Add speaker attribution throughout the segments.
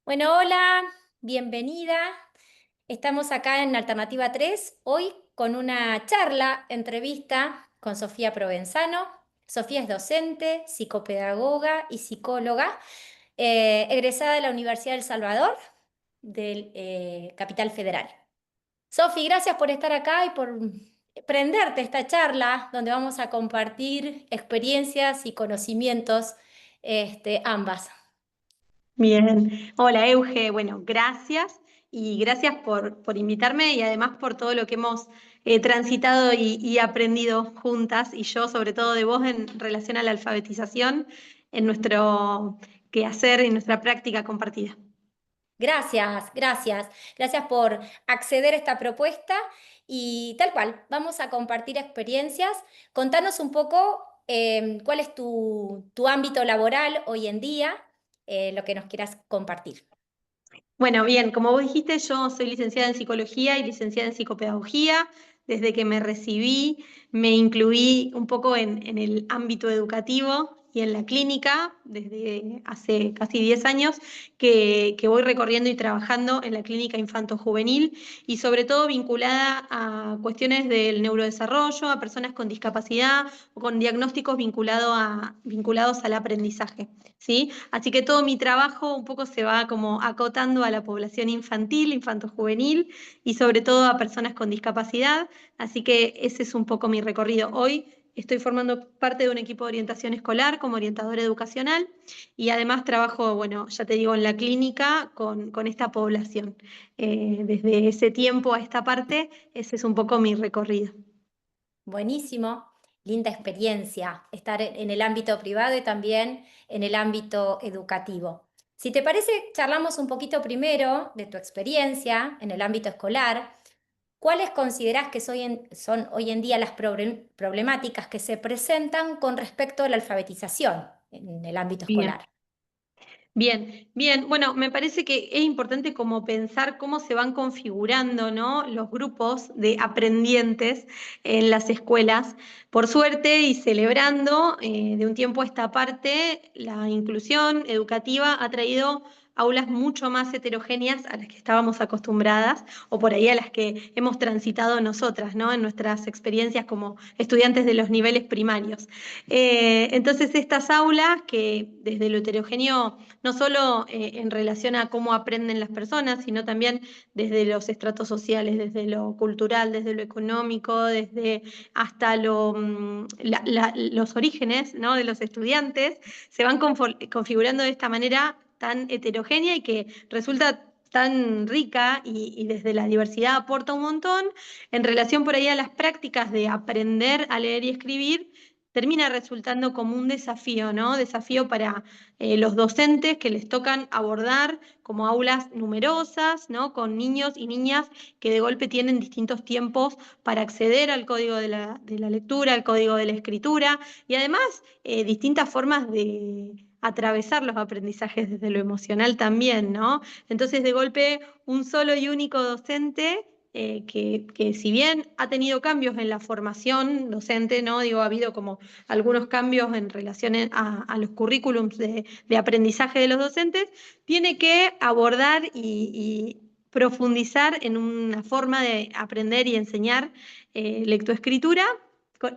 Speaker 1: Bueno, hola, bienvenida. Estamos acá en Alternativa 3 hoy con una charla, entrevista con Sofía Provenzano. Sofía es docente, psicopedagoga y psicóloga, egresada de la Universidad del Salvador, del Capital Federal. Sofi, gracias por estar acá y por prenderte esta charla donde vamos a compartir experiencias y conocimientos, ambas.
Speaker 2: Bien, hola Euge, bueno, gracias y gracias por invitarme y además por todo lo que hemos transitado y aprendido juntas y yo sobre todo de vos en relación a la alfabetización en nuestro quehacer y nuestra práctica compartida.
Speaker 1: Gracias, gracias. Gracias por acceder a esta propuesta y tal cual, vamos a compartir experiencias. Contanos un poco cuál es tu ámbito laboral hoy en día, lo que nos quieras compartir.
Speaker 2: Bueno, bien, como vos dijiste, yo soy licenciada en psicología y licenciada en psicopedagogía. Desde que me recibí, me incluí un poco en el ámbito educativo y en la clínica, desde hace casi 10 años que voy recorriendo y trabajando en la clínica infanto-juvenil y sobre todo vinculada a cuestiones del neurodesarrollo, a personas con discapacidad o con diagnósticos vinculados al aprendizaje. ¿Sí? Así que todo mi trabajo un poco se va como acotando a la población infantil, infanto-juvenil y sobre todo a personas con discapacidad. Así que ese es un poco mi recorrido. Hoy estoy formando parte de un equipo de orientación escolar como orientadora educacional y además trabajo, bueno, ya te digo, en la clínica con esta población. Desde ese tiempo a esta parte, ese es un poco mi recorrido.
Speaker 1: Buenísimo, linda experiencia estar en el ámbito privado y también en el ámbito educativo. Si te parece, charlamos un poquito primero de tu experiencia en el ámbito escolar. ¿Cuáles considerás que son hoy en día las problemáticas que se presentan con respecto a la alfabetización en el ámbito
Speaker 2: Bien.
Speaker 1: escolar?
Speaker 2: Bien, bien. Bueno, me parece que es importante como pensar cómo se van configurando, ¿no? Los grupos de aprendientes en las escuelas. Por suerte y celebrando de un tiempo a esta parte, la inclusión educativa ha traído aulas mucho más heterogéneas a las que estábamos acostumbradas o por ahí a las que hemos transitado nosotras, ¿no? En nuestras experiencias como estudiantes de los niveles primarios. Entonces, estas aulas que desde lo heterogéneo no solo en relación a cómo aprenden las personas, sino también desde los estratos sociales, desde lo cultural, desde lo económico, desde hasta los orígenes, ¿no? De los estudiantes, se van configurando de esta manera tan heterogénea y que resulta tan rica y desde la diversidad aporta un montón en relación por ahí a las prácticas de aprender a leer y escribir, termina resultando como un desafío, ¿no? Desafío para los docentes que les tocan abordar como aulas numerosas, ¿no? Con niños y niñas que de golpe tienen distintos tiempos para acceder al código de la lectura, al código de la escritura y además distintas formas de atravesar los aprendizajes desde lo emocional también, ¿no? Entonces, de golpe, un solo y único docente que si bien ha tenido cambios en la formación docente, ¿no? Digo, ha habido como algunos cambios en relación a los currículums de aprendizaje de los docentes, tiene que abordar y profundizar en una forma de aprender y enseñar lectoescritura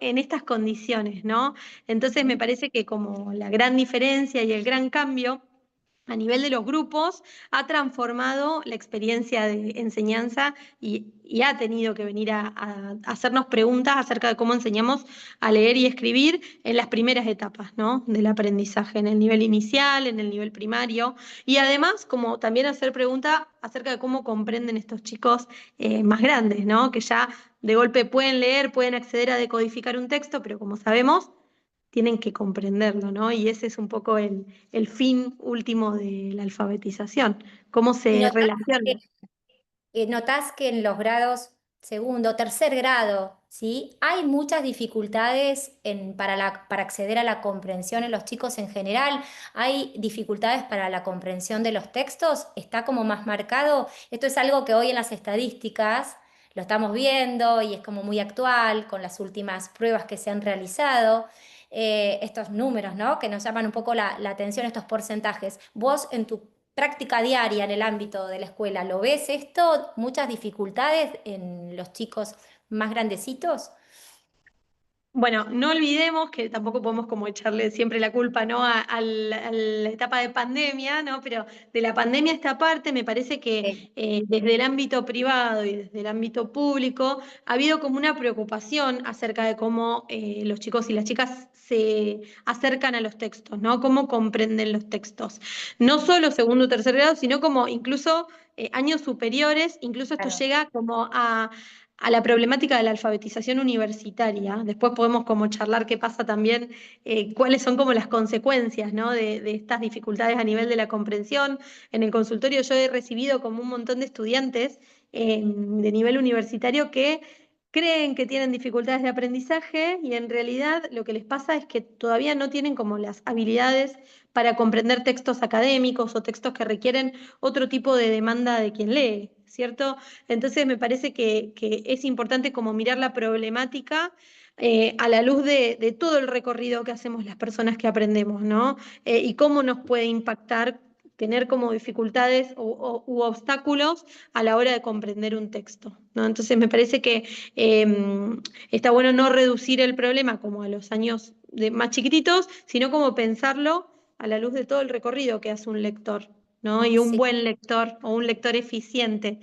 Speaker 2: en estas condiciones, ¿no? Entonces me
Speaker 1: Ujú.
Speaker 2: parece que como la gran diferencia y el gran cambio a nivel de los grupos ha transformado la experiencia de enseñanza y ha tenido que venir a hacernos preguntas acerca de cómo enseñamos a leer y escribir en las primeras etapas, ¿no? Del aprendizaje, en el nivel inicial, en el nivel primario, y además como también hacer preguntas acerca de cómo comprenden estos chicos más grandes, ¿no? Que ya de golpe pueden leer, pueden acceder a decodificar un texto, pero como sabemos, tienen que comprenderlo, ¿no? Y ese es un poco el fin último de la alfabetización, cómo
Speaker 1: ¿Y
Speaker 2: se
Speaker 1: que,
Speaker 2: relaciona.
Speaker 1: notás que en los grados segundo, tercer grado, ¿sí? Hay muchas dificultades para acceder a la comprensión en los chicos en general? ¿Hay dificultades para la comprensión de los textos? ¿Está como más marcado? Esto es algo que hoy en las estadísticas lo estamos viendo y es como muy actual con las últimas pruebas que se han realizado. Estos números, ¿no? Que nos llaman un poco la atención, estos porcentajes. Vos, en tu práctica diaria en el ámbito de la escuela. ¿Lo ves esto? ¿Muchas dificultades en los chicos más grandecitos?
Speaker 2: Bueno, no olvidemos que tampoco podemos como echarle siempre la culpa, ¿no? A la etapa de pandemia, ¿no? Pero de la pandemia a esta parte me parece que desde el ámbito privado y desde el ámbito público ha habido como una preocupación acerca de cómo los chicos y las chicas se acercan a los textos, ¿no? Cómo comprenden los textos. No solo segundo o tercer grado, sino como incluso años superiores, incluso esto
Speaker 1: Claro.
Speaker 2: llega como a la problemática de la alfabetización universitaria. Después podemos como charlar qué pasa también, cuáles son como las consecuencias, ¿no? de estas dificultades a nivel de la comprensión. En el consultorio yo he recibido como un montón de estudiantes de nivel universitario que creen que tienen dificultades de aprendizaje y en realidad lo que les pasa es que todavía no tienen como las habilidades para comprender textos académicos o textos que requieren otro tipo de demanda de quien lee, ¿cierto? Entonces me parece que es importante como mirar la problemática a la luz de todo el recorrido que hacemos las personas que aprendemos, ¿no? Y cómo nos puede impactar tener como dificultades u obstáculos a la hora de comprender un texto, ¿no? Entonces me parece que eh, está bueno no reducir el problema como a los años más chiquititos, sino como pensarlo a la luz de todo el recorrido que hace un lector, ¿no? Y un
Speaker 1: Sí.
Speaker 2: buen lector o un lector eficiente.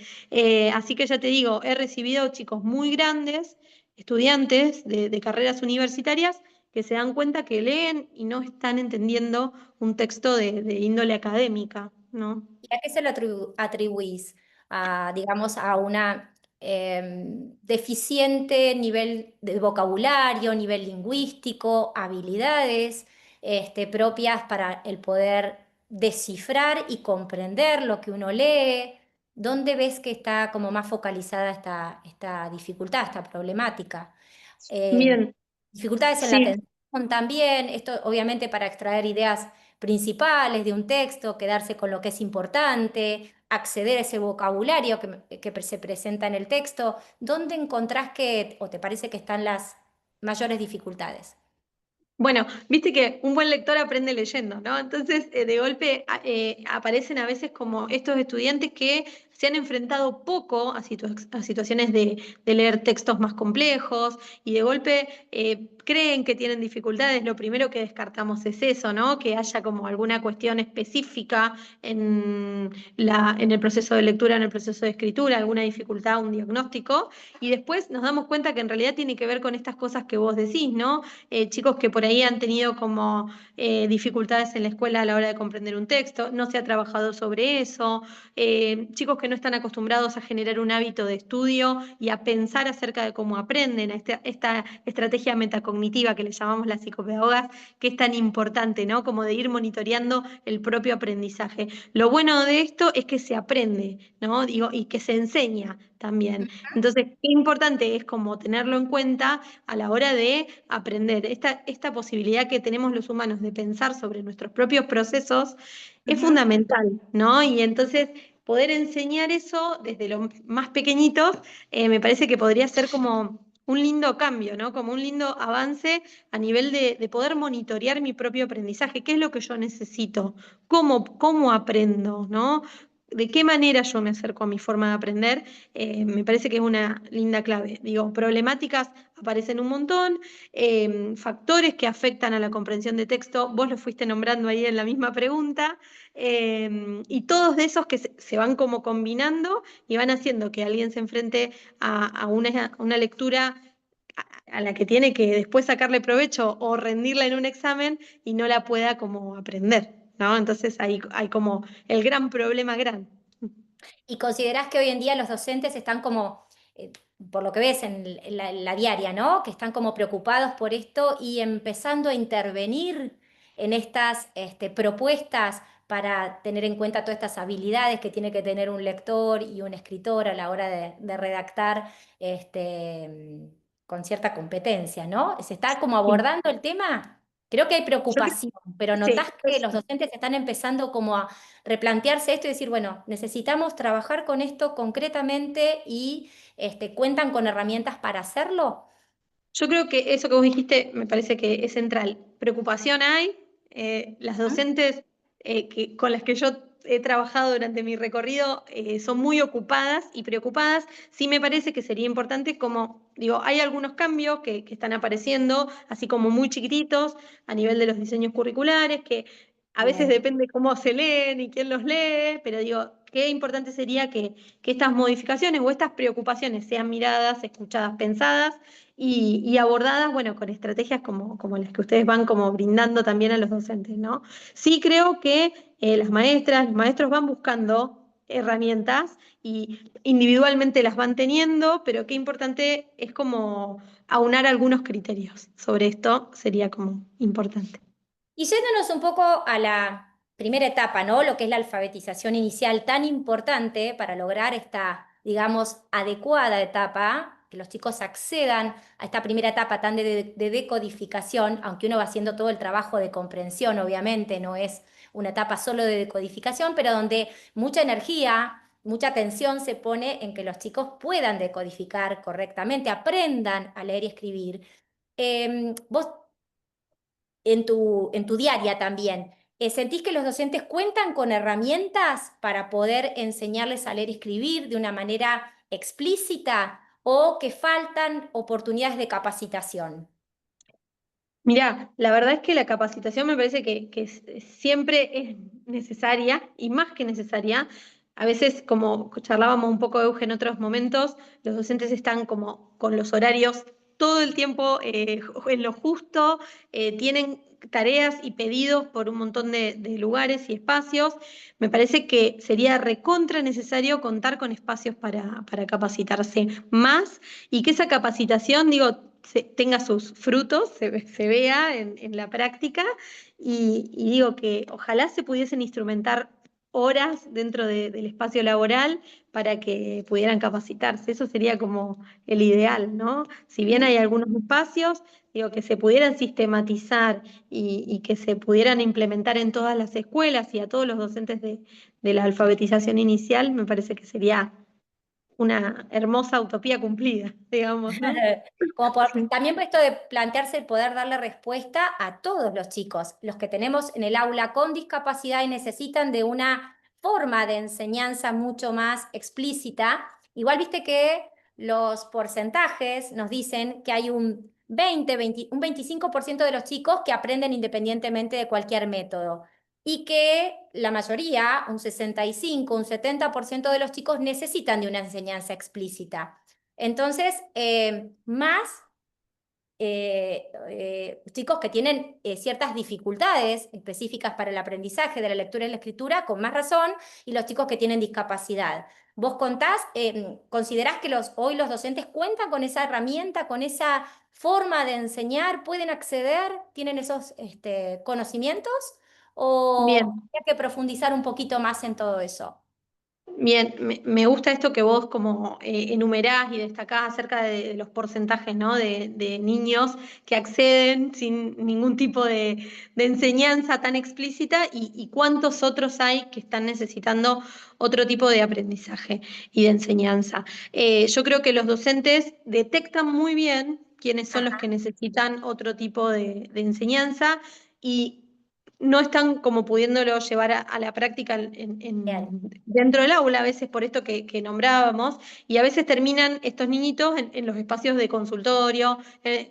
Speaker 2: Así que ya te digo, he recibido chicos muy grandes, estudiantes de carreras universitarias, que se dan cuenta que leen y no están entendiendo un texto de índole académica, ¿no?
Speaker 1: ¿Y a qué se lo atribuís? A, digamos, a una deficiente nivel de vocabulario, nivel lingüístico, habilidades propias para el poder descifrar y comprender lo que uno lee. ¿Dónde ves que está como más focalizada esta dificultad, esta problemática? Eh,
Speaker 2: Bien,
Speaker 1: Dificultades en la
Speaker 2: sí.
Speaker 1: atención también, esto obviamente para extraer ideas principales de un texto, quedarse con lo que es importante, acceder a ese vocabulario que se presenta en el texto. ¿Dónde encontrás que, o te parece que están las mayores dificultades?
Speaker 2: Bueno, viste que un buen lector aprende leyendo, ¿no? Entonces, de golpe aparecen a veces como estos estudiantes que se han enfrentado poco a situaciones de leer textos más complejos y de golpe creen que tienen dificultades. Lo primero que descartamos es eso, ¿no? Que haya como alguna cuestión específica en el proceso de lectura, en el proceso de escritura, alguna dificultad, un diagnóstico. Y después nos damos cuenta que en realidad tiene que ver con estas cosas que vos decís, ¿no? Chicos que por ahí han tenido como dificultades en la escuela a la hora de comprender un texto, no se ha trabajado sobre eso, chicos que no están acostumbrados a generar un hábito de estudio y a pensar acerca de cómo aprenden, a esta estrategia metacognitiva que le llamamos las psicopedagogas, que es tan importante, ¿no? Como de ir monitoreando el propio aprendizaje. Lo bueno de esto es que se aprende, ¿no? Digo, y que se enseña también. Entonces, qué importante es como tenerlo en cuenta a la hora de aprender. Esta posibilidad que tenemos los humanos de pensar sobre nuestros propios procesos es
Speaker 1: Ujú,
Speaker 2: fundamental, ¿no? Y entonces poder enseñar eso desde los más pequeñitos me parece que podría ser como un lindo cambio, ¿no? Como un lindo avance a nivel de poder monitorear mi propio aprendizaje. ¿Qué es lo que yo necesito? ¿Cómo aprendo? ¿No? ¿De qué manera yo me acerco a mi forma de aprender? Me parece que es una linda clave. Digo, problemáticas aparecen un montón, factores que afectan a la comprensión de texto, vos lo fuiste nombrando ahí en la misma pregunta, y todos de esos que se van como combinando y van haciendo que alguien se enfrente a una lectura a la que tiene que después sacarle provecho o rendirla en un examen y no la pueda como aprender, ¿no? Entonces ahí hay como el gran problema grande.
Speaker 1: ¿y considerás que hoy en día los docentes están como, por lo que ves en la diaria, ¿no? Que están como preocupados por esto y empezando a intervenir en estas propuestas para tener en cuenta todas estas habilidades que tiene que tener un lector y un escritor a la hora de redactar con cierta competencia, ¿no? ¿Se está como
Speaker 2: Sí.
Speaker 1: abordando el tema? Creo que hay
Speaker 2: Yo creo-
Speaker 1: preocupación, pero
Speaker 2: sí,
Speaker 1: notás que los docentes están empezando como a replantearse esto y decir, bueno, necesitamos trabajar con esto concretamente y cuentan con herramientas para hacerlo.
Speaker 2: Yo creo que eso que vos dijiste me parece que es central. Preocupación hay, las
Speaker 1: ¿Mm?
Speaker 2: docentes con las que yo he trabajado durante mi recorrido son muy ocupadas y preocupadas. Sí me parece que sería importante, como digo, hay algunos cambios que están apareciendo, así como muy chiquititos, a nivel de los diseños curriculares, que a veces
Speaker 1: Bien.
Speaker 2: depende cómo se leen y quién los lee, pero digo, qué importante sería que estas modificaciones o estas preocupaciones sean miradas, escuchadas, pensadas y abordadas, bueno, con estrategias como las que ustedes van como brindando también a los docentes, ¿no? Sí creo que las maestras, los maestros van buscando herramientas y individualmente las van teniendo, pero qué importante es como aunar algunos criterios sobre esto, sería como importante.
Speaker 1: Y yéndonos un poco a la primera etapa, ¿no? Lo que es la alfabetización inicial, tan importante para lograr esta, digamos, adecuada etapa, que los chicos accedan a esta primera etapa tan de decodificación, aunque uno va haciendo todo el trabajo de comprensión, obviamente, no es una etapa solo de decodificación, pero donde mucha energía, mucha atención se pone en que los chicos puedan decodificar correctamente, aprendan a leer y escribir. Vos en tu diaria también, ¿sentís que los docentes cuentan con herramientas para poder enseñarles a leer y escribir de una manera explícita o que faltan oportunidades de capacitación?
Speaker 2: Mirá, la verdad es que la capacitación me parece que siempre es necesaria y más que necesaria. A veces, como charlábamos un poco, Euge, en otros momentos, los docentes están como con los horarios todo el tiempo en lo justo, tienen tareas y pedidos por un montón de lugares y espacios. Me parece que sería recontra necesario contar con espacios para capacitarse más y que esa capacitación, digo, tenga sus frutos, se vea en la práctica y digo que ojalá se pudiesen instrumentar horas dentro del espacio laboral para que pudieran capacitarse. Eso sería como el ideal, ¿no? Si bien hay algunos espacios, digo, que se pudieran sistematizar y que se pudieran implementar en todas las escuelas y a todos los docentes de la alfabetización inicial, me parece que sería una hermosa utopía cumplida, digamos, ¿no? Sí.
Speaker 1: También por esto de plantearse el poder darle respuesta a todos los chicos, los que tenemos en el aula con discapacidad y necesitan de una forma de enseñanza mucho más explícita. Igual viste que los porcentajes nos dicen que hay un 25% de los chicos que aprenden independientemente de cualquier método y que la mayoría, un 65, un 70% de los chicos necesitan de una enseñanza explícita. Entonces, más chicos que tienen ciertas dificultades específicas para el aprendizaje de la lectura y la escritura, con más razón, y los chicos que tienen discapacidad. ¿Vos considerás que hoy los docentes cuentan con esa herramienta, con esa forma de enseñar, pueden acceder, tienen esos conocimientos? ¿O
Speaker 2: Bien.
Speaker 1: hay que profundizar un poquito más en todo eso?
Speaker 2: Bien, me gusta esto que vos como enumerás y destacás acerca de los porcentajes, ¿no? De niños que acceden sin ningún tipo de enseñanza tan explícita y cuántos otros hay que están necesitando otro tipo de aprendizaje y de enseñanza. Yo creo que los docentes detectan muy bien quiénes son los que
Speaker 1: Ajá,
Speaker 2: necesitan otro tipo de enseñanza y no están como pudiéndolo llevar a la práctica
Speaker 1: bien.
Speaker 2: dentro del aula, a veces por esto que nombrábamos, y a veces terminan estos niñitos en los espacios de consultorio,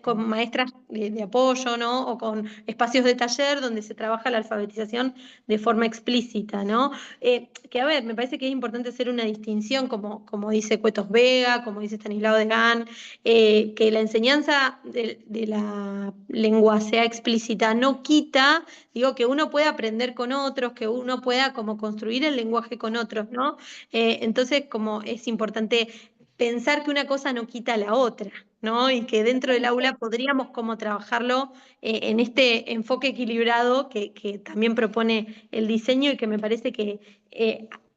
Speaker 2: con maestras de apoyo, ¿no? O con espacios de taller donde se trabaja la alfabetización de forma explícita, ¿no? Que a ver, me parece que es importante hacer una distinción, como dice Cuetos Vega, como dice Estanislao Degán, que la enseñanza de la lengua sea explícita no quita. Digo, que uno pueda aprender con otros, que uno pueda como construir el lenguaje con otros, ¿no? Entonces, como es importante pensar que una cosa no quita la otra, ¿no? Y que dentro del aula podríamos como trabajarlo en este enfoque equilibrado que también propone el diseño y que me parece que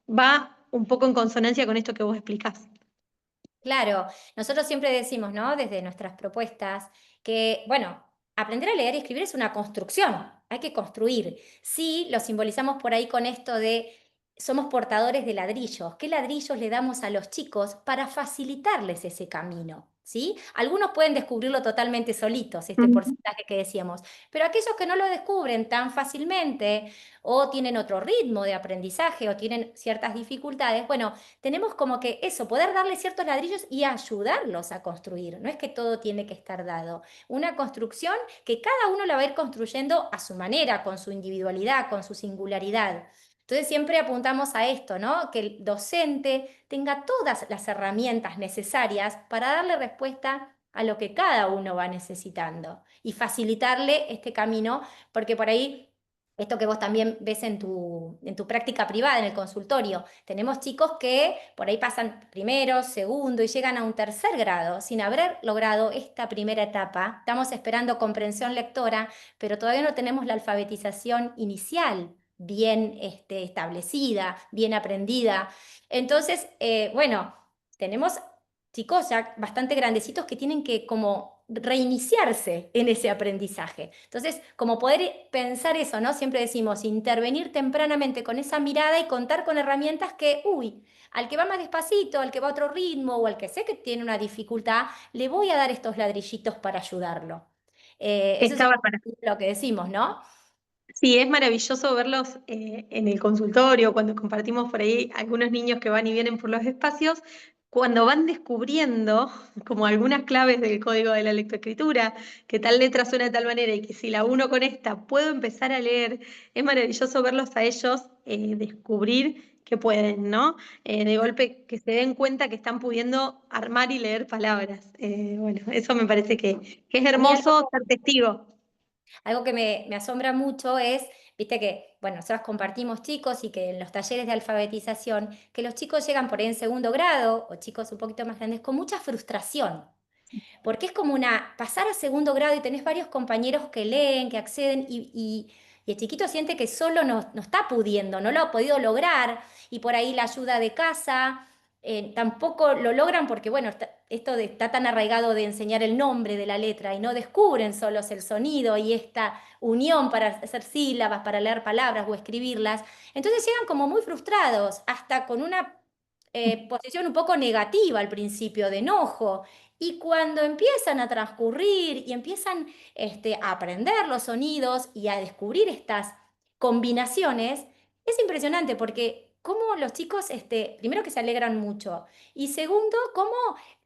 Speaker 2: va un poco en consonancia con esto que vos explicás.
Speaker 1: Claro, nosotros siempre decimos, ¿no? Desde nuestras propuestas, que, bueno, aprender a leer y escribir es una construcción, hay que construir. Sí, lo simbolizamos por ahí con esto de somos portadores de ladrillos. ¿Qué ladrillos le damos a los chicos para facilitarles ese camino? ¿sí? Algunos pueden descubrirlo totalmente solitos, este
Speaker 2: Ujú.
Speaker 1: porcentaje que decíamos, pero aquellos que no lo descubren tan fácilmente o tienen otro ritmo de aprendizaje o tienen ciertas dificultades, bueno, tenemos como que eso, poder darle ciertos ladrillos y ayudarlos a construir. No es que todo tiene que estar dado. Una construcción que cada uno la va a ir construyendo a su manera, con su individualidad, con su singularidad. Entonces siempre apuntamos a esto, ¿no? Que el docente tenga todas las herramientas necesarias para darle respuesta a lo que cada uno va necesitando y facilitarle este camino, porque por ahí, esto que vos también ves en tu práctica privada, en el consultorio, tenemos chicos que por ahí pasan primero, segundo y llegan a un tercer grado sin haber logrado esta primera etapa. Estamos esperando comprensión lectora, pero todavía no tenemos la alfabetización inicial bien establecida, bien aprendida. Entonces, bueno, tenemos chicos ya bastante grandecitos que tienen que como reiniciarse en ese aprendizaje. Entonces, como poder pensar eso, ¿no? Siempre decimos, intervenir tempranamente con esa mirada y contar con herramientas que, uy, al que va más despacito, al que va a otro ritmo o al que sé que tiene una dificultad, le voy a dar estos ladrillitos para ayudarlo. Eso es
Speaker 2: Está bárbaro.
Speaker 1: lo que decimos, ¿no?
Speaker 2: Sí, es maravilloso verlos en el consultorio, cuando compartimos por ahí algunos niños que van y vienen por los espacios, cuando van descubriendo como algunas claves del código de la lectoescritura, que tal letra suena de tal manera y que si la uno con esta puedo empezar a leer, es maravilloso verlos a ellos descubrir que pueden, ¿no? De golpe que se den cuenta que están pudiendo armar y leer palabras. Bueno, eso me parece que es
Speaker 1: A mí
Speaker 2: hermoso ser testigo.
Speaker 1: algo que me asombra mucho es, viste que, bueno, nosotros compartimos chicos y que en los talleres de alfabetización, que los chicos llegan por ahí en segundo grado o chicos un poquito más grandes con mucha frustración. Porque es como pasar a segundo grado y tenés varios compañeros que leen, que acceden y el chiquito siente que solo no está pudiendo, no lo ha podido lograr y por ahí la ayuda de casa tampoco lo logran porque, bueno, está tan arraigado de enseñar el nombre de la letra y no descubren solos el sonido y esta unión para hacer sílabas, para leer palabras o escribirlas. Entonces llegan como muy frustrados, hasta con una posición un poco negativa al principio, de enojo. Y cuando empiezan a transcurrir y empiezan a aprender los sonidos y a descubrir estas combinaciones, es impresionante porque cómo los chicos, primero que se alegran mucho y segundo, cómo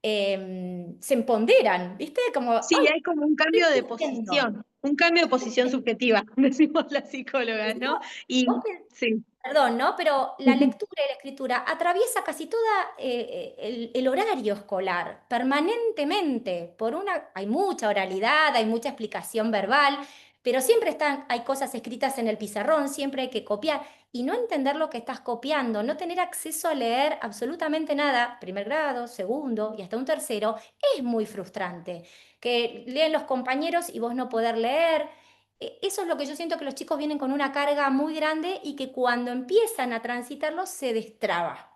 Speaker 1: se empoderan, ¿viste? Como,
Speaker 2: Sí,
Speaker 1: ¡ay,
Speaker 2: hay como
Speaker 1: estoy pudiendo!
Speaker 2: un cambio de posición
Speaker 1: ¿Viste?
Speaker 2: subjetiva, decimos las psicólogas,
Speaker 1: Encima,
Speaker 2: ¿no?
Speaker 1: vos
Speaker 2: Y sí.
Speaker 1: perdón, ¿no? Pero la
Speaker 2: Ujú.
Speaker 1: lectura y la escritura atraviesa casi toda el horario escolar, permanentemente. Hay mucha oralidad, hay mucha explicación verbal, pero siempre hay cosas escritas en el pizarrón, siempre hay que copiar. Y no entender lo que estás copiando, no tener acceso a leer absolutamente nada, primer grado, segundo y hasta un tercero, es muy frustrante. Que leen los compañeros y vos no poder leer. Eso es lo que yo siento que los chicos vienen con una carga muy grande y que cuando empiezan a transitarlo se destraba.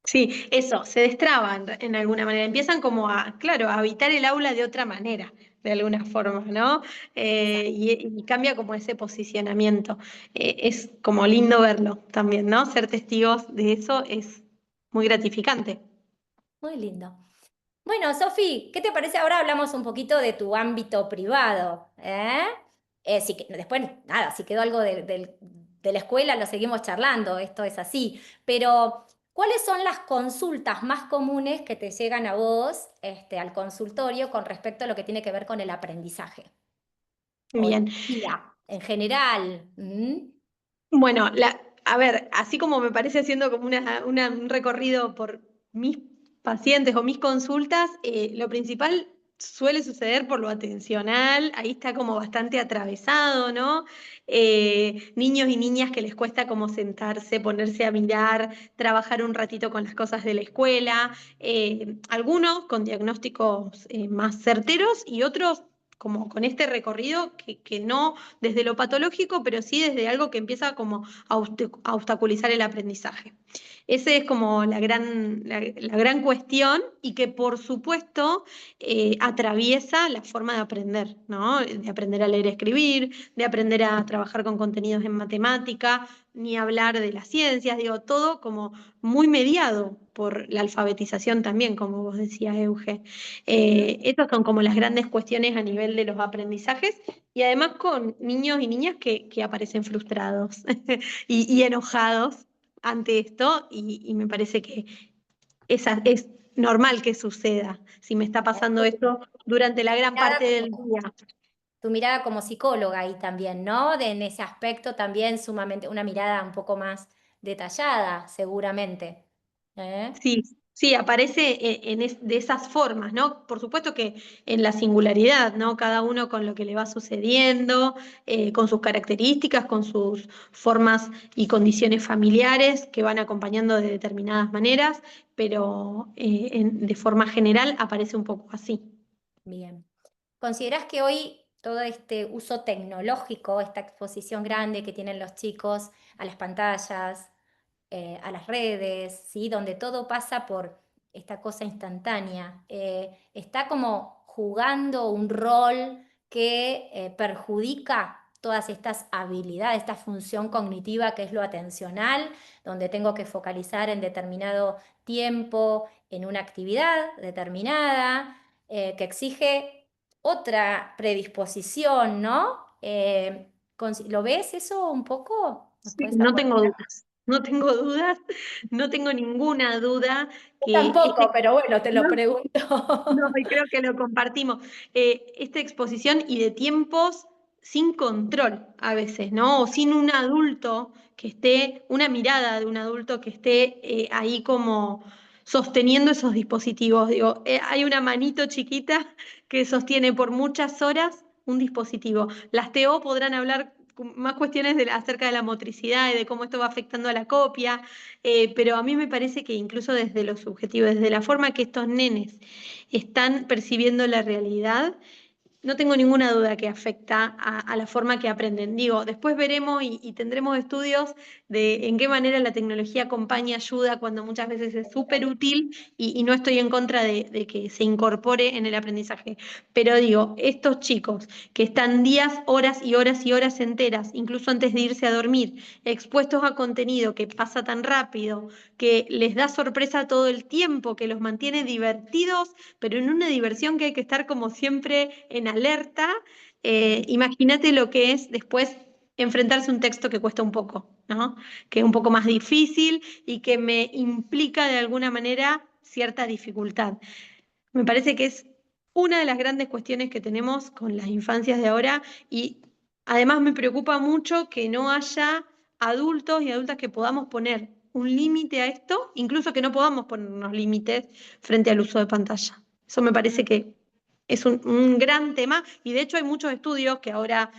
Speaker 2: Sí, eso, se destraban en alguna manera, empiezan como a, claro, a habitar el aula de otra manera, de alguna forma, ¿no?
Speaker 1: Exacto.
Speaker 2: Y cambia como ese posicionamiento. Es como lindo verlo también, ¿no? Ser testigos de eso es muy gratificante.
Speaker 1: Muy lindo. Bueno, Sofi, ¿qué te parece? Ahora hablamos un poquito de tu ámbito privado, ¿eh? Después, nada, si quedó algo de la escuela, lo seguimos charlando, esto es así. Pero, ¿cuáles son las consultas más comunes que te llegan a vos, al consultorio con respecto a lo que tiene que ver con el aprendizaje? Hoy
Speaker 2: Bien.
Speaker 1: día, en general. ¿Mm?
Speaker 2: Bueno, a ver, así como me parece haciendo como un recorrido por mis pacientes o mis consultas, lo principal suele suceder por lo atencional, ahí está como bastante atravesado, ¿no? Niños y niñas que les cuesta como sentarse, ponerse a mirar, trabajar un ratito con las cosas de la escuela, algunos con diagnósticos más certeros y otros como con este recorrido que no desde lo patológico, pero sí desde algo que empieza como a obstaculizar el aprendizaje. Esa es como la gran cuestión y que por supuesto atraviesa la forma de aprender, ¿no? De aprender a leer y escribir, de aprender a trabajar con contenidos en matemática, ni hablar de las ciencias, digo, todo como muy mediado por la alfabetización también, como vos decías, Euge. Estas son como las grandes cuestiones a nivel de los aprendizajes y además con niños y niñas que aparecen frustrados y enojados ante esto y me parece que es normal que suceda si me está pasando esto durante la gran
Speaker 1: Mirada
Speaker 2: parte del
Speaker 1: como-
Speaker 2: día.
Speaker 1: Tu mirada como psicóloga ahí también, ¿no? En ese aspecto también sumamente, una mirada un poco más detallada, seguramente. ¿Eh?
Speaker 2: Sí, sí, aparece de esas formas, ¿no? Por supuesto que en la singularidad, ¿no? Cada uno con lo que le va sucediendo, con sus características, con sus formas y condiciones familiares que van acompañando de determinadas maneras, pero de forma general aparece un poco así.
Speaker 1: Bien. ¿Considerás que hoy todo este uso tecnológico, esta exposición grande que tienen los chicos a las pantallas, a las redes, ¿sí? Donde todo pasa por esta cosa instantánea, está como jugando un rol que perjudica todas estas habilidades, esta función cognitiva que es lo atencional, donde tengo que focalizar en determinado tiempo, en una actividad determinada, que exige otra predisposición, ¿no? ¿Lo ves eso un poco? ¿Nos
Speaker 2: Sí,
Speaker 1: puedes
Speaker 2: no
Speaker 1: aportar?
Speaker 2: tengo dudas, no tengo dudas, no tengo ninguna duda
Speaker 1: Yo
Speaker 2: que
Speaker 1: tampoco, pero bueno, te lo
Speaker 2: no,
Speaker 1: pregunto.
Speaker 2: no, y creo que lo compartimos. Esta exposición y de tiempos sin control a veces, ¿no? O sin un adulto que esté, una mirada de un adulto que esté ahí como sosteniendo esos dispositivos. Digo, hay una manito chiquita que sostiene por muchas horas un dispositivo. Las TO podrán hablar más cuestiones acerca de la motricidad y de cómo esto va afectando a la copia, pero a mí me parece que incluso desde lo subjetivo, desde la forma que estos nenes están percibiendo la realidad, no tengo ninguna duda que afecta a la forma que aprenden. Digo, después veremos y tendremos estudios de en qué manera la tecnología acompaña, ayuda, cuando muchas veces es súper útil y no estoy en contra de que se incorpore en el aprendizaje. Pero digo, estos chicos que están días, horas y horas y horas enteras, incluso antes de irse a dormir, expuestos a contenido que pasa tan rápido, que les da sorpresa todo el tiempo, que los mantiene divertidos pero en una diversión que hay que estar como siempre en alerta. Imagínate lo que es después enfrentarse a un texto que cuesta un poco, ¿no? Que es un poco más difícil y que me implica de alguna manera cierta dificultad. Me parece que es una de las grandes cuestiones que tenemos con las infancias de ahora y además me preocupa mucho que no haya adultos y adultas que podamos poner un límite a esto, incluso que no podamos ponernos límites frente al uso de pantalla. Eso me parece que es un gran tema y de hecho hay muchos estudios que ahora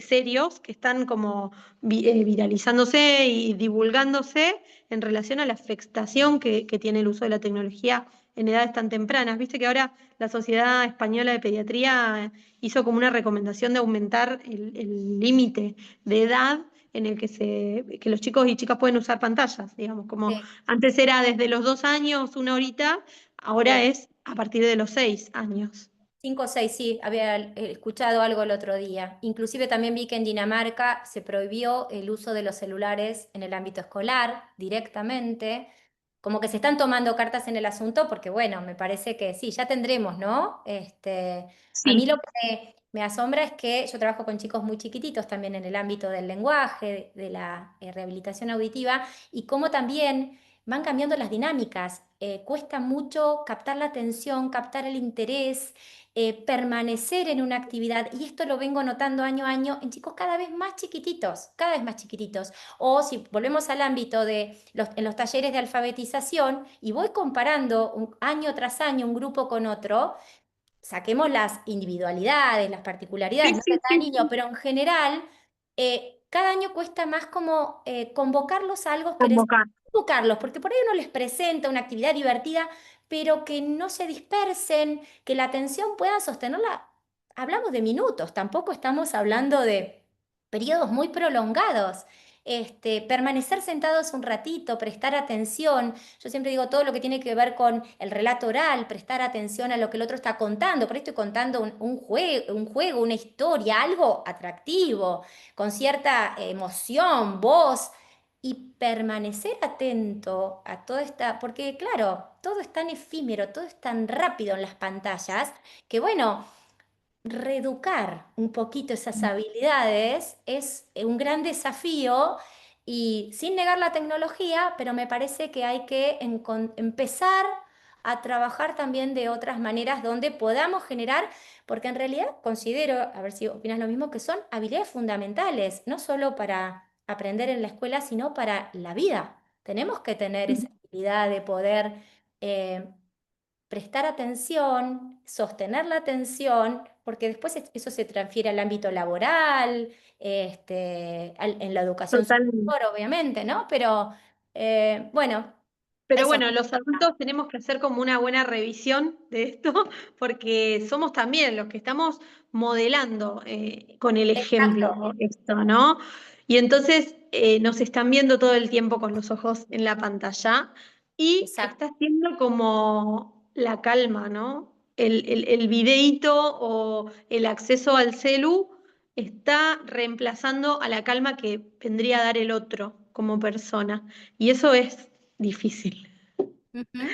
Speaker 2: serios que están como viralizándose y divulgándose en relación a la afectación que tiene el uso de la tecnología en edades tan tempranas. Viste que ahora la Sociedad Española de Pediatría hizo como una recomendación de aumentar el límite de edad en el que los chicos y chicas pueden usar pantallas, digamos, como
Speaker 1: Sí,
Speaker 2: antes era desde los 2 años, una horita, ahora
Speaker 1: sí.
Speaker 2: es a partir de los 6 años.
Speaker 1: 5 o 6, sí, había escuchado algo el otro día. Inclusive también vi que en Dinamarca se prohibió el uso de los celulares en el ámbito escolar directamente. Como que se están tomando cartas en el asunto porque, bueno, me parece que sí, ya tendremos, ¿no? A mí
Speaker 2: Sí,
Speaker 1: lo que me asombra es que yo trabajo con chicos muy chiquititos también en el ámbito del lenguaje, de la rehabilitación auditiva, y cómo también van cambiando las dinámicas. Cuesta mucho captar la atención, captar el interés, permanecer en una actividad, y esto lo vengo notando año a año en chicos cada vez más chiquititos, cada vez más chiquititos. O si volvemos al ámbito de en los talleres de alfabetización y voy comparando año tras año un grupo con otro, saquemos las individualidades, las particularidades,
Speaker 2: sí,
Speaker 1: ¿no? de
Speaker 2: sí,
Speaker 1: cada
Speaker 2: sí,
Speaker 1: niño,
Speaker 2: sí.
Speaker 1: pero en general, cada año cuesta más como convocarlos a algo, querés
Speaker 2: Convocar.
Speaker 1: convocarlos, porque por ahí uno les presenta una actividad divertida, pero que no se dispersen, que la atención puedan sostenerla. Hablamos de minutos, tampoco estamos hablando de periodos muy prolongados. Permanecer sentados un ratito, prestar atención. Yo siempre digo todo lo que tiene que ver con el relato oral, prestar atención a lo que el otro está contando. Por ahí estoy contando un juego, una historia, algo atractivo, con cierta emoción, voz. y permanecer atento a toda esta, porque claro, todo es tan efímero, todo es tan rápido en las pantallas, que bueno, reeducar un poquito esas habilidades es un gran desafío y sin negar la tecnología, pero me parece que hay que empezar a trabajar también de otras maneras donde podamos generar, porque en realidad considero, a ver si opinas lo mismo, que son habilidades fundamentales, no solo para aprender en la escuela, sino para la vida. Tenemos que tener esa habilidad de poder eh, prestar atención, sostener la atención, porque después eso se transfiere al ámbito laboral, en la educación
Speaker 2: Totalmente.
Speaker 1: superior, obviamente, ¿no? Pero bueno,
Speaker 2: Pero
Speaker 1: eso.
Speaker 2: bueno, los adultos tenemos que hacer como una buena revisión de esto, porque somos también los que estamos modelando con el
Speaker 1: Exacto,
Speaker 2: ejemplo esto, ¿no? Y entonces nos están viendo todo el tiempo con los ojos en la pantalla y
Speaker 1: exacto.
Speaker 2: está haciendo como la calma, ¿no? El videíto o el acceso al celu está reemplazando a la calma que vendría a dar el otro como persona. Y eso es difícil.
Speaker 1: Ujú.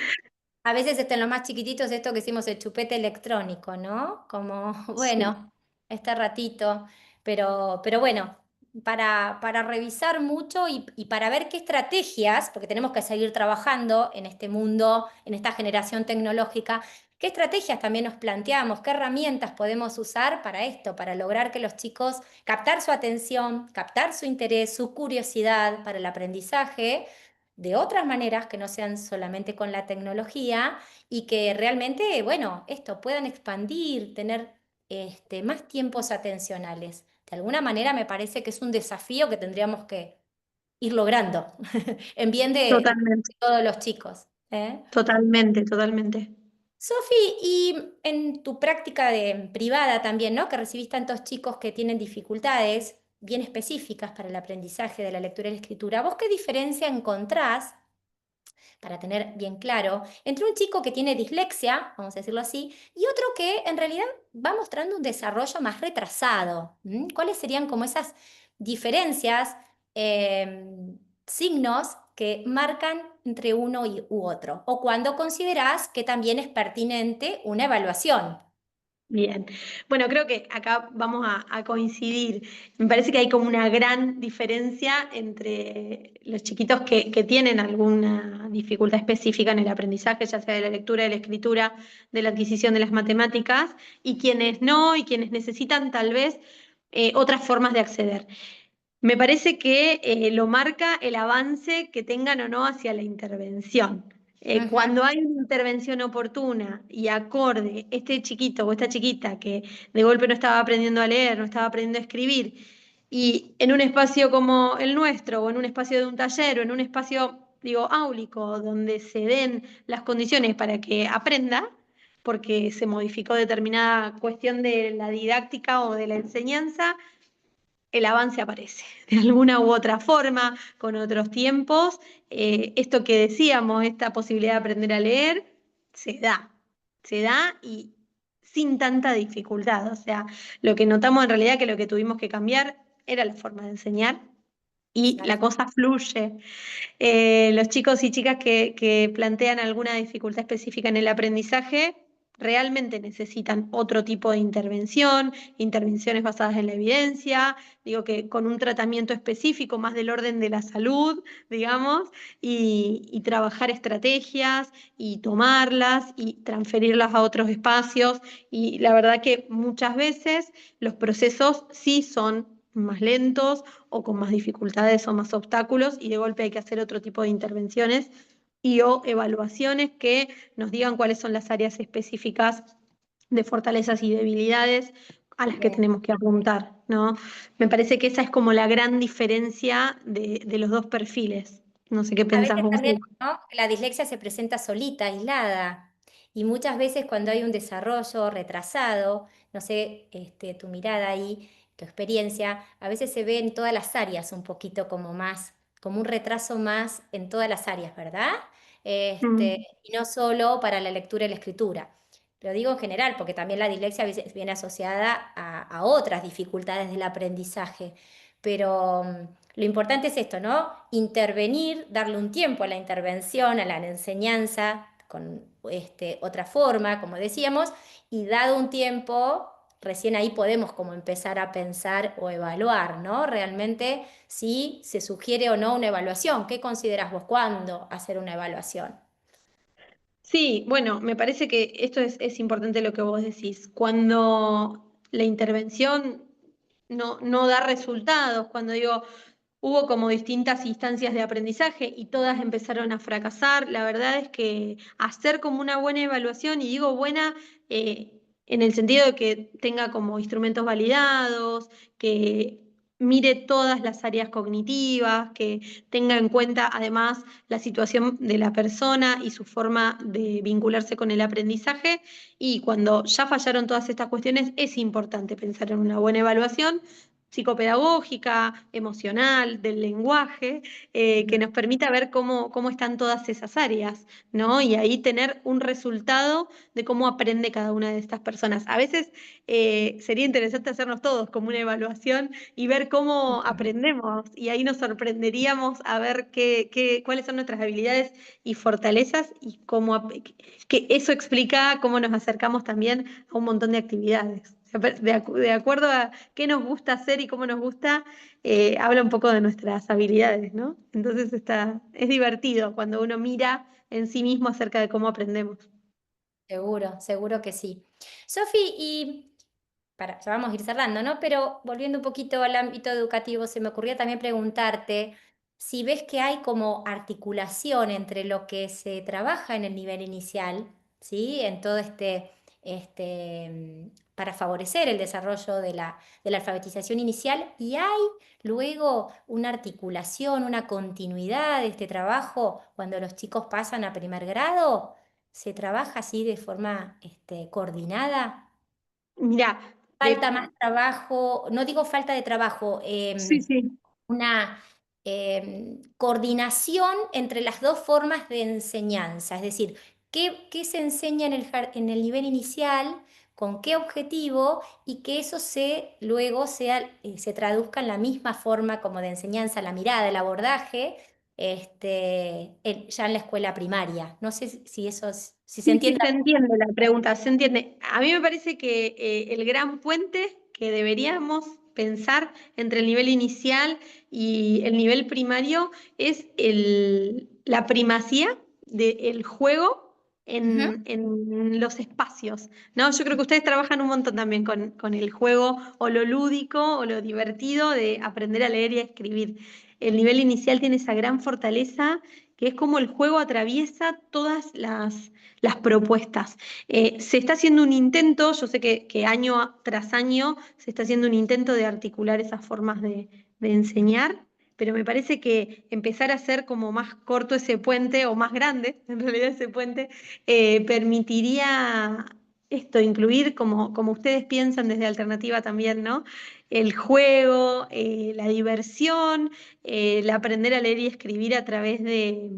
Speaker 1: A veces en los más chiquititos esto que hicimos el chupete electrónico, ¿no? Como,
Speaker 2: Sí,
Speaker 1: bueno, este ratito, pero bueno, para revisar mucho y para ver qué estrategias, porque tenemos que seguir trabajando en este mundo, en esta generación tecnológica, qué estrategias también nos planteamos, qué herramientas podemos usar para esto, para lograr que los chicos captar su atención, captar su interés, su curiosidad para el aprendizaje de otras maneras que no sean solamente con la tecnología y que realmente, bueno, esto puedan expandir, tener más tiempos atencionales. De alguna manera me parece que es un desafío que tendríamos que ir logrando en bien de
Speaker 2: totalmente,
Speaker 1: todos los chicos. ¿Eh?
Speaker 2: totalmente, totalmente.
Speaker 1: Sofi, y en tu práctica de privada también, ¿no? Que recibís tantos chicos que tienen dificultades bien específicas para el aprendizaje de la lectura y la escritura, ¿vos qué diferencia encontrás para tener bien claro, entre un chico que tiene dislexia, vamos a decirlo así, y otro que en realidad va mostrando un desarrollo más retrasado? ¿Cuáles serían como esas diferencias, signos que marcan entre uno u otro? O cuando considerás que también es pertinente una evaluación.
Speaker 2: Bien. Bueno, creo que acá vamos a coincidir. Me parece que hay como una gran diferencia entre los chiquitos que tienen alguna dificultad específica en el aprendizaje, ya sea de la lectura, de la escritura, de la adquisición de las matemáticas, y quienes no, y quienes necesitan tal vez otras formas de acceder. Me parece que lo marca el avance que tengan o no hacia la intervención.
Speaker 1: Ujú.
Speaker 2: Cuando hay una intervención oportuna y acorde, este chiquito o esta chiquita que de golpe no estaba aprendiendo a leer, no estaba aprendiendo a escribir, y en un espacio como el nuestro, o en un espacio de un taller, o en un espacio, digo, áulico, donde se den las condiciones para que aprenda, porque se modificó determinada cuestión de la didáctica o de la enseñanza, el avance aparece de alguna u otra forma, con otros tiempos. Esto que decíamos, esta posibilidad de aprender a leer, se da y sin tanta dificultad. O sea, lo que notamos en realidad que lo que tuvimos que cambiar era la forma de enseñar y la
Speaker 1: Exacto.
Speaker 2: cosa fluye. Los chicos y chicas que plantean alguna dificultad específica en el aprendizaje realmente necesitan otro tipo de intervención, intervenciones basadas en la evidencia, digo que con un tratamiento específico más del orden de la salud, digamos, y trabajar estrategias y tomarlas y transferirlas a otros espacios. Y la verdad que muchas veces los procesos sí son más lentos o con más dificultades o más obstáculos y de golpe hay que hacer otro tipo de intervenciones y o evaluaciones que nos digan cuáles son las áreas específicas de fortalezas y debilidades a las que
Speaker 1: Bien.
Speaker 2: tenemos que apuntar, ¿no? Me parece que esa es como la gran diferencia de los dos perfiles. No sé qué
Speaker 1: A
Speaker 2: pensás
Speaker 1: veces
Speaker 2: vos.
Speaker 1: también, ¿no? La dislexia se presenta solita, aislada, y muchas veces cuando hay un desarrollo retrasado, no sé, tu mirada ahí, tu experiencia, a veces se ve en todas las áreas un poquito como más, como un retraso más en todas las áreas, ¿verdad?
Speaker 2: Mm,
Speaker 1: Y no solo para la lectura y la escritura. Lo digo en general, porque también la dislexia a veces viene asociada a otras dificultades del aprendizaje. pero lo importante es esto, ¿no? Intervenir, darle un tiempo a la intervención, a la enseñanza, con otra forma, como decíamos, y dado un tiempo, recién ahí podemos como empezar a pensar o evaluar, ¿no? Realmente si se sugiere o no una evaluación. ¿Qué consideras vos? ¿Cuándo hacer una evaluación?
Speaker 2: Sí, bueno, me parece que esto es importante lo que vos decís. Cuando la intervención no da resultados, cuando digo, hubo como distintas instancias de aprendizaje y todas empezaron a fracasar, la verdad es que hacer como una buena evaluación, y digo buena en el sentido de que tenga como instrumentos validados, que mire todas las áreas cognitivas, que tenga en cuenta además la situación de la persona y su forma de vincularse con el aprendizaje. Y cuando ya fallaron todas estas cuestiones, es importante pensar en una buena evaluación psicopedagógica, emocional, del lenguaje, que nos permita ver cómo están todas esas áreas, ¿no? Y ahí tener un resultado de cómo aprende cada una de estas personas. A veces sería interesante hacernos todos como una evaluación y ver cómo aprendemos, y ahí nos sorprenderíamos a ver cuáles son nuestras habilidades y fortalezas y que eso explica cómo nos acercamos también a un montón de actividades. De acuerdo a qué nos gusta hacer y cómo nos gusta, habla un poco de nuestras habilidades, ¿no? Entonces es divertido cuando uno mira en sí mismo acerca de cómo aprendemos.
Speaker 1: Seguro, seguro que sí. Sofi, y ya vamos a ir cerrando, ¿no? Pero volviendo un poquito al ámbito educativo, se me ocurría también preguntarte si ves que hay como articulación entre lo que se trabaja en el nivel inicial, ¿sí? En todo para favorecer el desarrollo de la alfabetización inicial, y hay luego una articulación, una continuidad de este trabajo cuando los chicos pasan a primer grado. ¿Se trabaja así de forma coordinada?
Speaker 2: Mirá,
Speaker 1: Falta más trabajo, no digo falta de trabajo,
Speaker 2: sí, sí.
Speaker 1: una coordinación entre las dos formas de enseñanza, es decir, qué se enseña en el nivel inicial, con qué objetivo, y que eso luego se traduzca en la misma forma como de enseñanza, la mirada, el abordaje, ya en la escuela primaria. No sé si si se
Speaker 2: Sí, sí,
Speaker 1: entiende.
Speaker 2: se entiende la pregunta, se entiende. A mí me parece que el gran puente que deberíamos pensar entre el nivel inicial y el nivel primario es la primacía del juego
Speaker 1: Ujú,
Speaker 2: en los espacios, ¿no? Yo creo que ustedes trabajan un montón también con el juego o lo lúdico o lo divertido de aprender a leer y a escribir. El nivel inicial tiene esa gran fortaleza que es como el juego atraviesa todas las propuestas. Se está haciendo un intento, yo sé que año tras año se está haciendo un intento de articular esas formas de enseñar, pero me parece que empezar a hacer como más corto ese puente, o más grande, en realidad ese puente, permitiría esto, incluir, como ustedes piensan desde Alternativa también, ¿no? El juego, la diversión, el aprender a leer y escribir a través de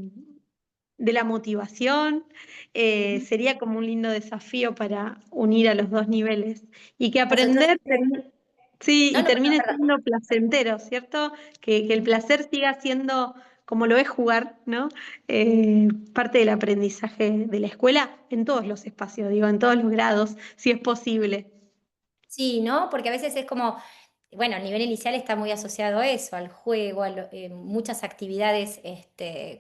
Speaker 2: la motivación.
Speaker 1: ujú.
Speaker 2: Sería como un lindo desafío para unir a los dos niveles y que
Speaker 1: Nosotros,
Speaker 2: sí,
Speaker 1: no,
Speaker 2: y
Speaker 1: no,
Speaker 2: termine
Speaker 1: perdón.
Speaker 2: siendo placentero, ¿cierto? Que el placer siga siendo como lo es jugar, ¿no? Parte del aprendizaje de la escuela en todos los espacios, digo, en todos los grados, si es posible.
Speaker 1: Sí, ¿no? Porque a veces es como, bueno, a nivel inicial está muy asociado a eso, al juego, muchas actividades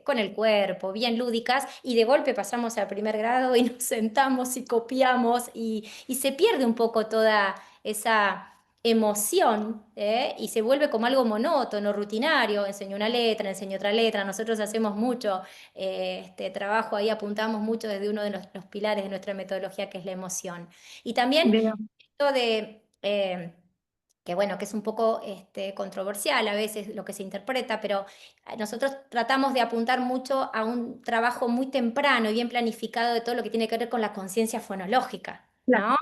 Speaker 1: con el cuerpo, bien lúdicas, y de golpe pasamos al primer grado y nos sentamos y copiamos, y se pierde un poco toda esa emoción, ¿eh? Y se vuelve como algo monótono, rutinario. Enseño una letra, enseño otra letra. Nosotros hacemos mucho este trabajo ahí, apuntamos mucho desde uno de los pilares de nuestra metodología, que es la emoción. Y también
Speaker 2: Veo.
Speaker 1: esto que bueno, que es un poco controversial a veces lo que se interpreta, pero nosotros tratamos de apuntar mucho a un trabajo muy temprano y bien planificado de todo lo que tiene que ver con la conciencia fonológica,
Speaker 2: Claro.
Speaker 1: ¿no?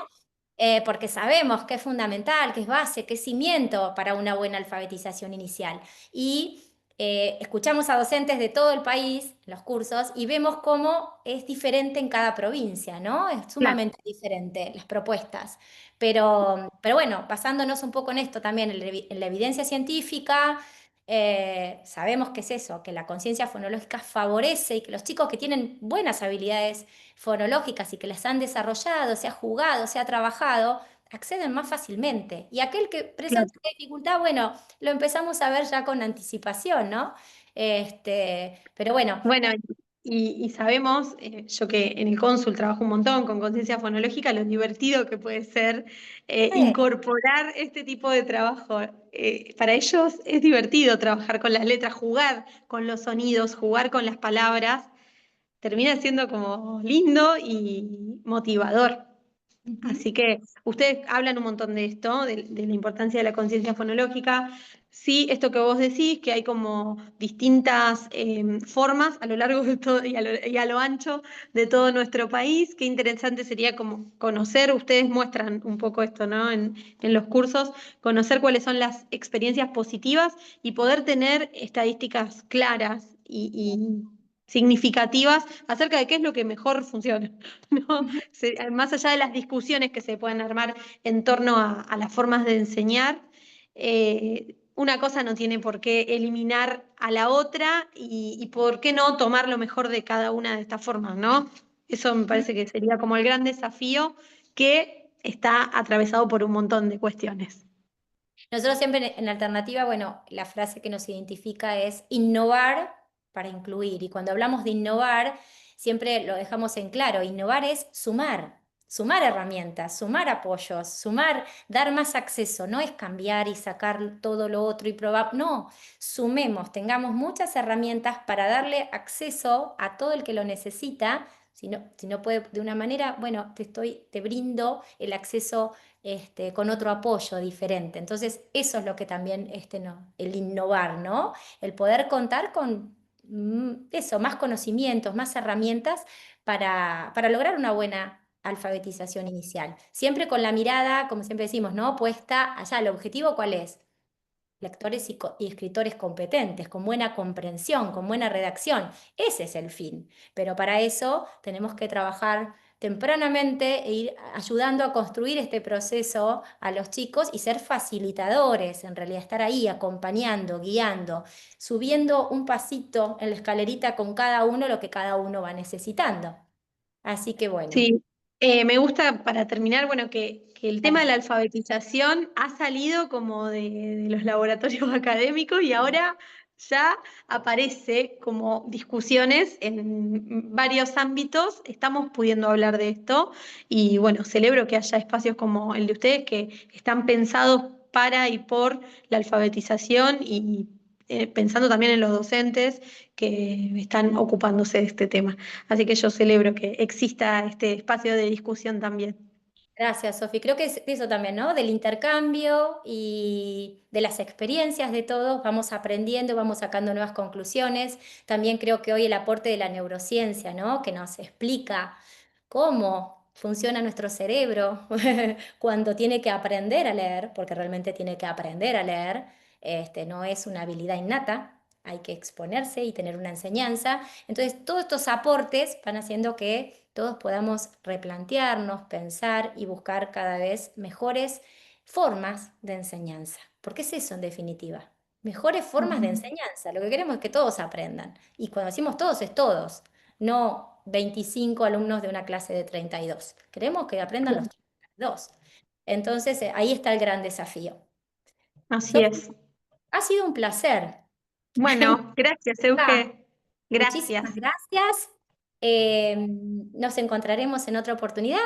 Speaker 1: Porque sabemos que es fundamental, que es base, que es cimiento para una buena alfabetización inicial. Y escuchamos a docentes de todo el país en los cursos y vemos cómo es diferente en cada provincia, ¿no? Es
Speaker 2: Claro.
Speaker 1: sumamente diferente las propuestas. Pero bueno, basándonos un poco en esto también, en la evidencia científica, sabemos que es eso, que la conciencia fonológica favorece y que los chicos que tienen buenas habilidades fonológicas y que las han desarrollado, se ha jugado, se ha trabajado, acceden más fácilmente. Y aquel que presenta dificultad, bueno, lo empezamos a ver ya con anticipación, ¿no? Pero bueno,
Speaker 2: Bueno, y sabemos, yo que en el cónsul trabajo un montón con conciencia fonológica, lo divertido que puede ser
Speaker 1: eh,
Speaker 2: incorporar este tipo de trabajo. Para ellos es divertido trabajar con las letras, jugar con los sonidos, jugar con las palabras, termina siendo como lindo y motivador.
Speaker 1: ujú.
Speaker 2: Así que ustedes hablan un montón de esto, de la importancia de la conciencia fonológica. Sí, esto que vos decís, que hay como distintas formas a lo largo de todo y a lo ancho de todo nuestro país. Qué interesante sería como conocer, ustedes muestran un poco esto, ¿no? En los cursos, conocer cuáles son las experiencias positivas y poder tener estadísticas claras y significativas acerca de qué es lo que mejor funciona, ¿no? Más allá de las discusiones que se pueden armar en torno a las formas de enseñar, una cosa no tiene por qué eliminar a la otra y por qué no tomar lo mejor de cada una de estas formas, ¿no? Eso me parece que sería como el gran desafío que está atravesado por un montón de cuestiones.
Speaker 1: Nosotros siempre en Alternativa, bueno, la frase que nos identifica es innovar para incluir. Y cuando hablamos de innovar, siempre lo dejamos en claro. Innovar es sumar, sumar herramientas, sumar apoyos, sumar, dar más acceso. No es cambiar y sacar todo lo otro y probar. No, sumemos, tengamos muchas herramientas para darle acceso a todo el que lo necesita. Si no puede de una manera, bueno, te brindo el acceso con otro apoyo diferente. Entonces, eso es lo que también no, el innovar, ¿no? El poder contar con eso, más conocimientos, más herramientas para lograr una buena alfabetización inicial. Siempre con la mirada, como siempre decimos, ¿no? Puesta allá. ¿El objetivo cuál es? Lectores y escritores competentes, con buena comprensión, con buena redacción. Ese es el fin. Pero para eso tenemos que trabajar tempranamente e ir ayudando a construir este proceso a los chicos y ser facilitadores, en realidad estar ahí acompañando, guiando, subiendo un pasito en la escalerita con cada uno lo que cada uno va necesitando. Así que bueno,
Speaker 2: Sí, me gusta para terminar, bueno, que el tema de
Speaker 1: dale.
Speaker 2: la alfabetización ha salido como de los laboratorios académicos y ahora ya aparece como discusiones en varios ámbitos. Estamos pudiendo hablar de esto y bueno, celebro que haya espacios como el de ustedes que están pensados para y por la alfabetización y pensando también en los docentes que están ocupándose de este tema. Así que yo celebro que exista este espacio de discusión también.
Speaker 1: Gracias, Sofi. Creo que es de eso también, ¿no? Del intercambio y de las experiencias de todos, vamos aprendiendo, vamos sacando nuevas conclusiones. También creo que hoy el aporte de la neurociencia, ¿no? Que nos explica cómo funciona nuestro cerebro cuando tiene que aprender a leer, porque realmente tiene que aprender a leer. No es una habilidad innata, hay que exponerse y tener una enseñanza. Entonces, todos estos aportes van haciendo que todos podamos replantearnos, pensar y buscar cada vez mejores formas de enseñanza. Porque es eso en definitiva, mejores formas de enseñanza. Lo que queremos es que todos aprendan. Y cuando decimos todos es todos, no 25 alumnos de una clase de 32. Queremos que aprendan los 32. Entonces, ahí está el gran desafío.
Speaker 2: Así
Speaker 1: Sofi,
Speaker 2: es.
Speaker 1: ha sido un placer.
Speaker 2: Bueno, gracias,
Speaker 1: Ah,
Speaker 2: Euge.
Speaker 1: muchísimas
Speaker 2: Gracias.
Speaker 1: gracias. Nos encontraremos en otra oportunidad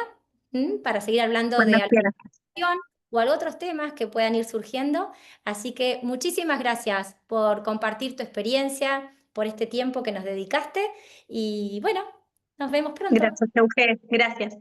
Speaker 1: para seguir hablando
Speaker 2: Cuando
Speaker 1: de
Speaker 2: quieras.
Speaker 1: alimentación o a otros temas que puedan ir surgiendo. Así que muchísimas gracias por compartir tu experiencia, por este tiempo que nos dedicaste y bueno, nos vemos pronto.
Speaker 2: Gracias, Euge. Gracias.